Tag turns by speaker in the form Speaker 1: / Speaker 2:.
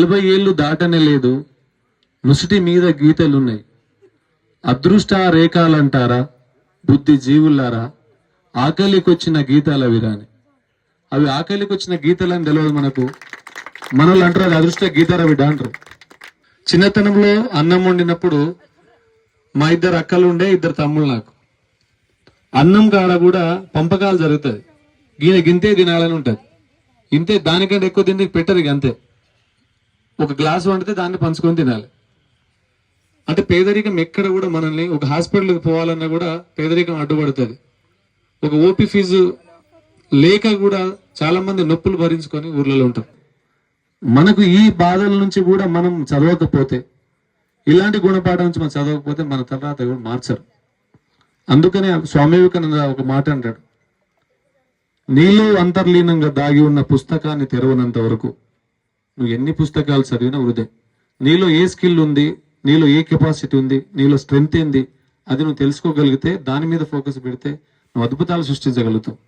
Speaker 1: 40 ఏళ్ళు దాటనే లేదు, నుసుటి మీద గీతలున్నాయి. అదృష్ట రేఖాలంటారా, బుద్ధి జీవులారా, ఆకలికొచ్చిన గీతాల విరాని. అవి ఆకలికొచ్చిన గీతలని తెలియదు మనకు. మనోళ్ళు అంటారు అది అదృష్ట గీతాల బిడ్డ అంటారు. చిన్నతనంలో అన్నం వండినప్పుడు మా 2 అక్కలు ఉండే, 2 తమ్ముళ్ళు నాకు. అన్నం కాడ కూడా పంపకాలు జరుగుతుంది. గింతే తినాలని ఉంటుంది. ఇంతే, దానికంటే ఎక్కువ తిండి పెట్టరు. ఇక అంతే, ఒక గ్లాసు వండితే దాన్ని పంచుకొని తినాలి. అంటే పేదరికం ఎక్కడ కూడా మనల్ని, ఒక హాస్పిటల్కి పోవాలన్నా కూడా పేదరికం అడ్డుపడుతుంది. ఒక ఓపీ ఫీజు లేక కూడా చాలా మంది నొప్పులు భరించుకొని ఊర్లలో ఉంటారు. మనకు ఈ బాధల నుంచి కూడా మనం చదవకపోతే, ఇలాంటి గుణపాఠం నుంచి మనం చదవకపోతే మన తర్వాత కూడా మార్చరు. అందుకనే స్వామి వివేకానంద ఒక మాట అంటాడు, నీలో అంతర్లీనంగా దాగి ఉన్న పుస్తకాన్ని తెరవనంత వరకు నువ్వు ఎన్ని పుస్తకాలు చదివినా వృధే. నీలో ఏ స్కిల్ ఉంది, నీలో ఏ కెపాసిటీ ఉంది, నీలో స్ట్రెంగ్త్ ఏంది, అది నువ్వు తెలుసుకోగలిగితే, దాని మీద ఫోకస్ పెడితే నువ్వు అద్భుతాలు సృష్టించగలుగుతావు.